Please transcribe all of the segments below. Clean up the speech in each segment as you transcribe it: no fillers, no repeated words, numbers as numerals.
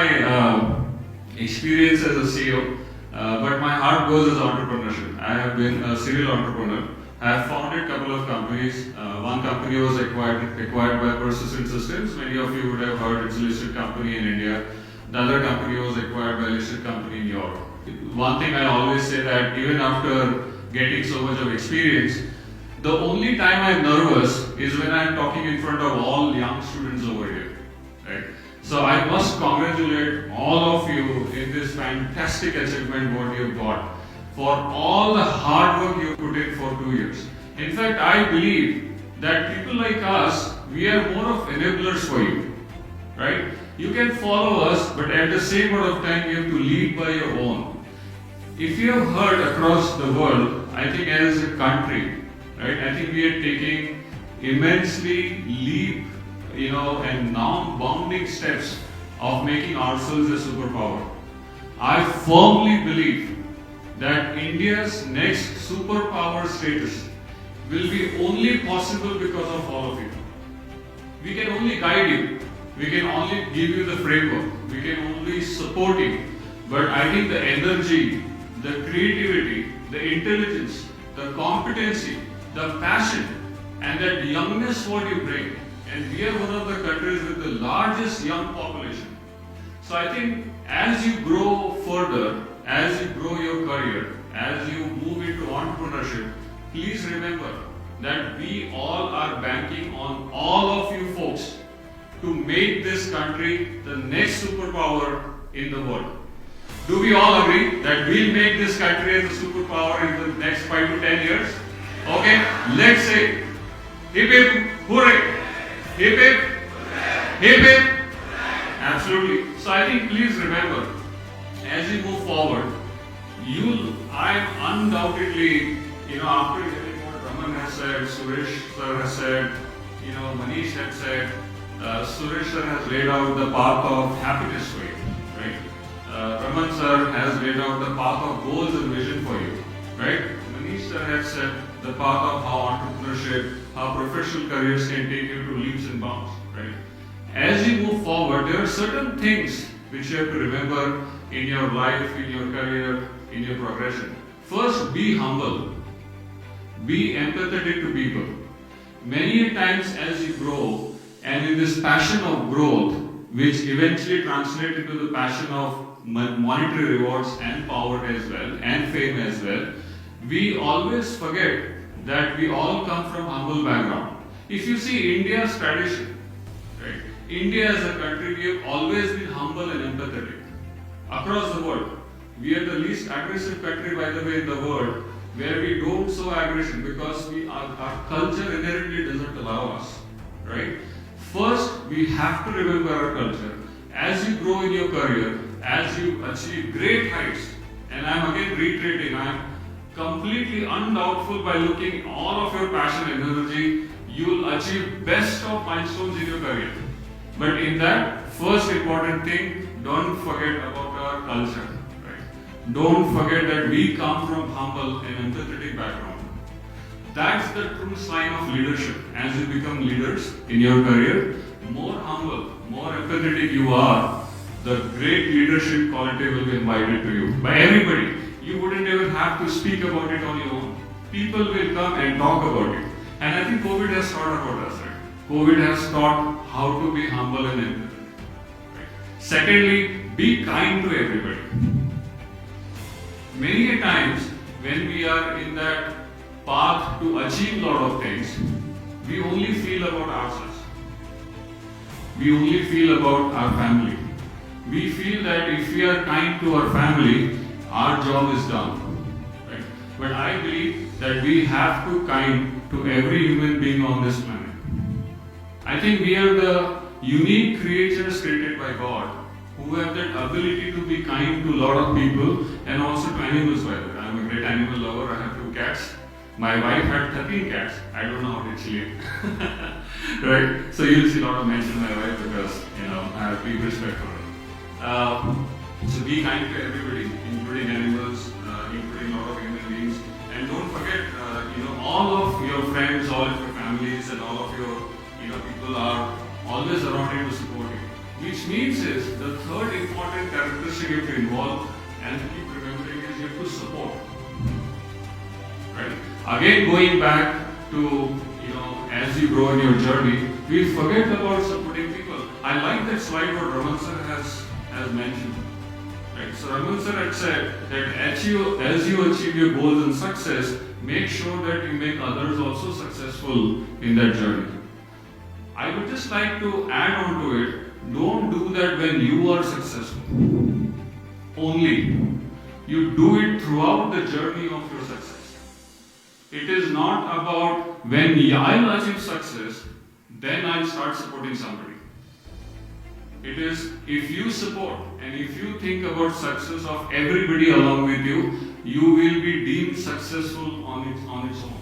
my experience as a CEO, but my heart goes as entrepreneurship. I have been a serial entrepreneur. I have founded a couple of companies. One company was acquired by Persistent Systems. Many of you would have heard it's a listed company in India. The other company was acquired by a listed company in Europe. One thing I always say that even after getting so much of experience, the only time I'm nervous is when I'm talking in front of all young students over here. Right? So I must congratulate all of you in this fantastic achievement what you've got for all the hard work you put in for 2 years. In fact, I believe that people like us, we are more of enablers for you. Right? You can follow us, but at the same point of time, you have to lead by your own. If you have heard across the world, I think as a country, right, I think we are taking immensely leap, and non-bounding steps of making ourselves a superpower. I firmly believe that India's next superpower status will be only possible because of all of you. We can only guide you. We can only give you the framework. We can only support you. But I think the energy, the creativity, the intelligence, the competency, the passion, and that youngness what you bring. And we are one of the countries with the largest young population. So I think as you grow further, as you grow your career, as you move into entrepreneurship, please remember that we all are banking on all of you folks to make this country the next superpower in the world. Do we all agree that we'll make this country as a superpower in the next 5 to 10 years? Okay, let's say hip hip hooray! Hip hip hip hip. Absolutely. So I think please remember, as you move forward, I'm undoubtedly, after hearing what Raman has said, Suresh sir has said, Manish has said, Suresh sir has laid out the path of happiness for you, right? Raman sir has laid out the path of goals and vision for you, right? Manish sir has said the path of how entrepreneurship, how professional careers can take you to leaps and bounds, right? As you move forward, there are certain things which you have to remember in your life, in your career, in your progression. First, be humble. Be empathetic to people. Many times as you grow, and in this passion of growth, which eventually translates into the passion of monetary rewards and power as well, and fame as well, we always forget that we all come from humble background. If you see India's tradition, right? India as a country, we have always been humble and empathetic. Across the world, we are the least aggressive country, by the way, in the world, where we don't show aggression because our culture inherently doesn't allow us, right? First, we have to remember our culture. As you grow in your career, as you achieve great heights, and I'm again reiterating, I'm completely undoubtful by looking all of your passion and energy, you will achieve best of milestones in your career. But in that, first important thing, don't forget about our culture. Right? Don't forget that we come from humble and empathetic background. That's the true sign of leadership. As you become leaders in your career, more humble, more empathetic you are, the great leadership quality will be invited to you by everybody. You wouldn't even have to speak about it on your own. People will come and talk about it. And I think COVID has taught about us, right? COVID has taught how to be humble and empathetic. Right? Secondly, be kind to everybody. Many a times when we are in that path to achieve a lot of things, we only feel about ourselves. We only feel about our family. We feel that if we are kind to our family, our job is done. Right? But I believe that we have to kind to every human being on this planet. I think we are the unique creatures created by God who have that ability to be kind to a lot of people and also to animals, by the way. I'm a great animal lover. I have 2 cats. My wife had 13 cats. I don't know how to chill. Right? So you'll see a lot of mention of my wife because, I have big respect for her. So be kind to everybody, including animals, including a lot of human beings. And don't forget, all of your friends, all of your families, and all of your, people are always around you to support you. Which means is the third important characteristic you have to involve and keep remembering is you have to support. Right? Again, going back to, as you grow in your journey, we forget about supporting people. I like that slide what Raman sir has mentioned. Right? So Raman sir had said that as you achieve your goals and success, make sure that you make others also successful in that journey. I would just like to add on to it, don't do that when you are successful. Only. You do it throughout the journey of your success. It is not about when I'll achieve success, then I'll start supporting somebody. It is if you support and if you think about success of everybody along with you, you will be deemed successful on its own.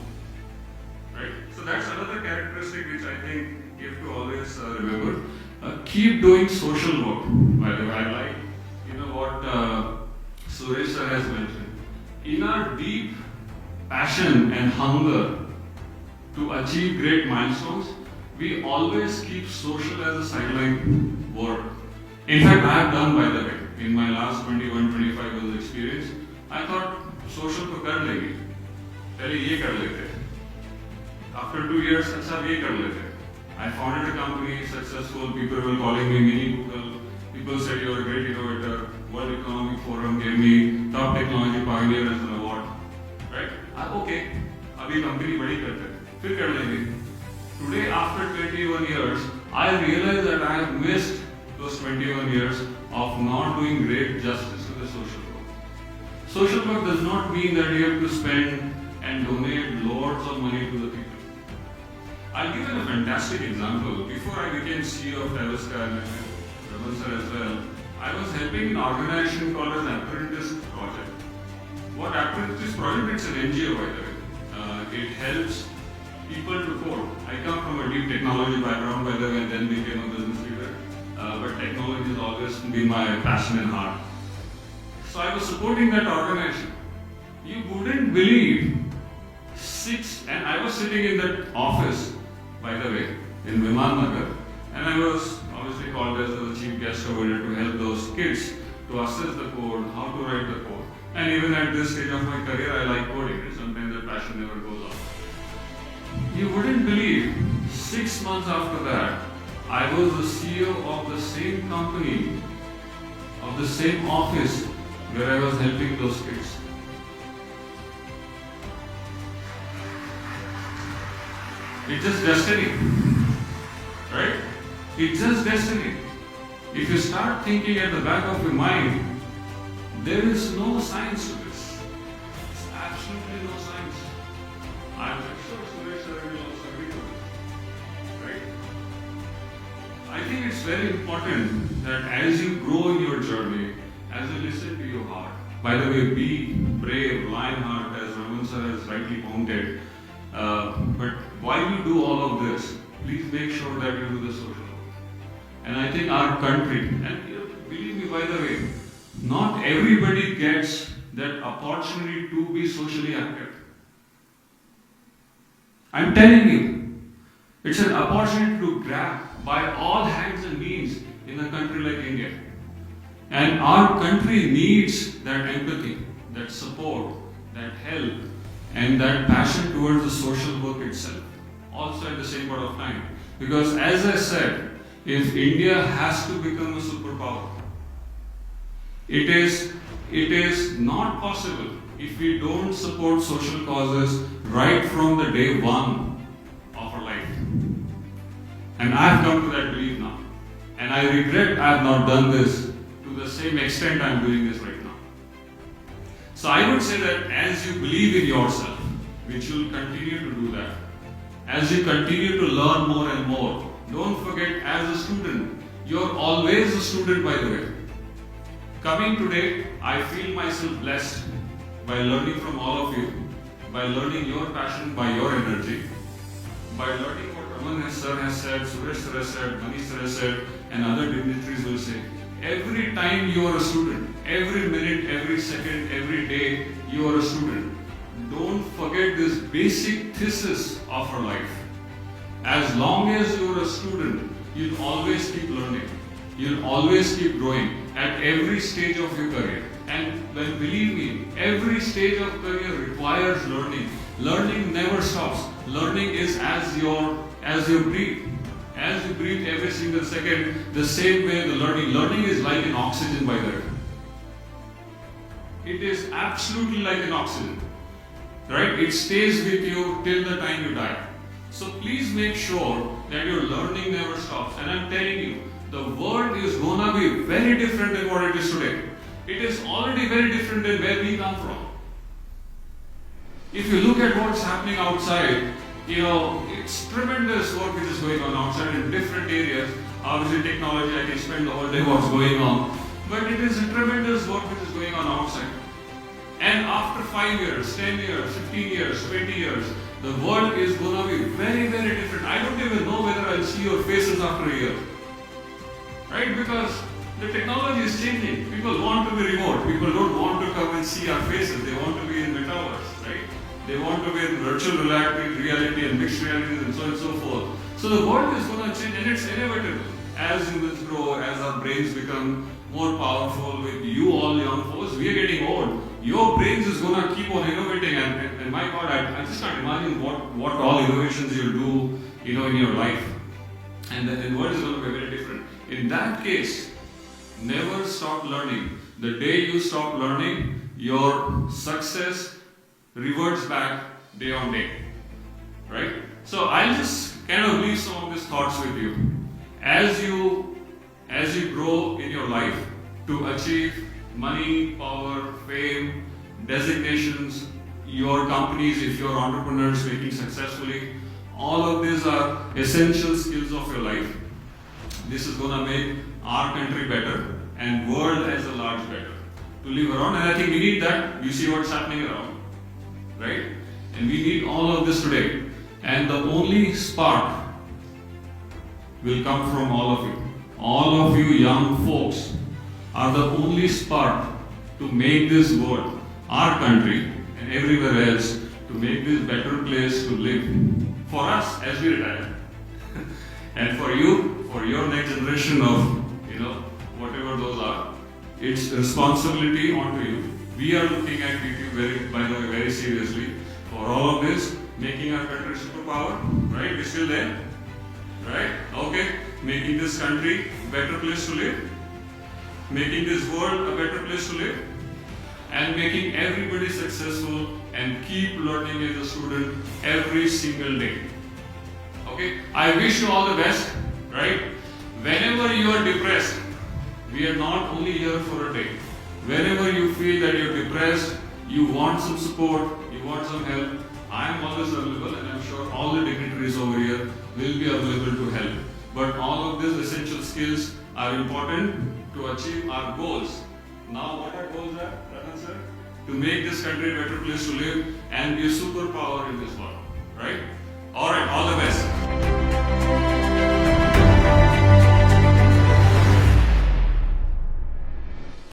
Right? So that's another characteristic which I think you have to always remember. Keep doing social work. By the way, I like what Suresh sir has mentioned. In our deep passion and hunger to achieve great milestones, we always keep social as a sideline word. In fact, I have done, by the way, in my last 21-25 years experience, I thought social को कर लेंगे, पहले ये कर लेते. After 2 years, अच्छा ये कर लेते. I founded a company, successful. People were calling me mini Google. People said you are a great innovator. World Economic Forum gave me top technology pioneer as an award. Right? Okay. अभी company बड़ी करते हैं. फिर कर लेंगे. Today, after 21 years, I realize that I have missed those 21 years of not doing great justice to the social work. Social work does not mean that you have to spend and donate loads of money to the people. I'll give you a fantastic example. Before I became CEO of Tavisca and Raman sir as well, I was helping an organization called as Accredited project. What Accredited project? It's an NGO, by the way. It helps people to code. I come from a deep technology background, by the way, and then became a business leader. But technology has always been my passion and heart. So I was supporting that organization. You wouldn't believe and I was sitting in that office, by the way, in Viman Nagar, and I was obviously called as the chief guest over there to help those kids to assess the code, how to write the code. And even at this stage of my career, I like coding. Sometimes the passion never goes off. You wouldn't believe, 6 months after that, I was the CEO of the same company, of the same office where I was helping those kids. It's just destiny, right? It's just destiny. If you start thinking at the back of your mind, there is no science to this. It's absolutely no science. I'm sure Suresh sir will also agree to this, right? I think it's very important that as you grow in your journey, as you listen to your heart, by the way, be brave, lion heart, as Raman sir has rightly pointed. But while you do all of this, please make sure that you do the social work. And I think our country, and believe me, by the way, not everybody gets that opportunity to be socially active. I'm telling you, it's an opportunity to grab by all hands and means in a country like India. And our country needs that empathy, that support, that help, and that passion towards the social work itself, also at the same point of time. Because as I said, if India has to become a superpower, it is not possible if we don't support social causes right from the day one of our life. And I have come to that belief now. And I regret I have not done this to the same extent I am doing this right now. So I would say that as you believe in yourself, which you will continue to do that, as you continue to learn more and more, don't forget as a student, you're always a student, by the way. Coming today, I feel myself blessed by learning from all of you, by learning your passion, by your energy, by learning what Raman sir has said, Suresh sir has said, Manish sir has said, and other dignitaries will say. Every time you are a student, every minute, every second, every day, you are a student. Don't forget this basic thesis of our life. As long as you are a student, you'll always keep learning. You'll always keep growing at every stage of your career. And believe me, every stage of career requires learning. Learning never stops. Learning is as you breathe. As you breathe every single second, the same way the learning is like an oxygen, by the way. It is absolutely like an oxygen, right? It stays with you till the time you die. So please make sure that your learning never stops. And I'm telling you, the world is gonna be very different than what it is today. It is already very different than where we come from. If you look at what's happening outside, it's tremendous work which is going on outside in different areas. Obviously technology, I can spend the whole day what's going on. But it is a tremendous work which is going on outside. And after 5 years, 10 years, 15 years, 20 years, the world is going to be very, very different. I don't even know whether I'll see your faces after a year. Right? Because the technology is changing. People want to be remote. People don't want to come and see our faces. They want to be in metaverse, right? They want to be in virtual reality and mixed realities and so on and so forth. So the world is going to change, and it's inevitable. As humans grow, as our brains become more powerful, with you all young folks, we are getting old. Your brains is going to keep on innovating, and my God, I just can't imagine what all innovations you'll do, in your life. And the world is going to be very different. In that case, never stop learning. The day you stop learning, your success reverts back day on day, right? So I'll just kind of leave some of these thoughts with you. As you grow in your life to achieve money, power, fame, designations, your companies, if you're entrepreneurs making successfully, all of these are essential skills of your life. This is going to make our country better and world as a large better to live around. And I think we need that. You see what's happening around, right? And we need all of this today. And the only spark will come from all of you. All of you young folks are the only spark to make this world, our country, and everywhere else, to make this better place to live. For us as we retire. And for you, for your next generation of, whatever those are, it's responsibility onto you. We are looking at you by the way, very seriously for all of this, making our country superpower, right? We're still there, right? Okay, making this country a better place to live, making this world a better place to live, and making everybody successful and keep learning as a student every single day. Okay, I wish you all the best, right? Whenever you are depressed, we are not only here for a day. Whenever you feel that you're depressed, you want some support, you want some help, I am always available, and I'm sure all the dignitaries over here will be available to help. But all of these essential skills are important to achieve our goals. Now what our goals are, Ratan sir? To make this country a better place to live and be a superpower in this world, right? Alright, all the best.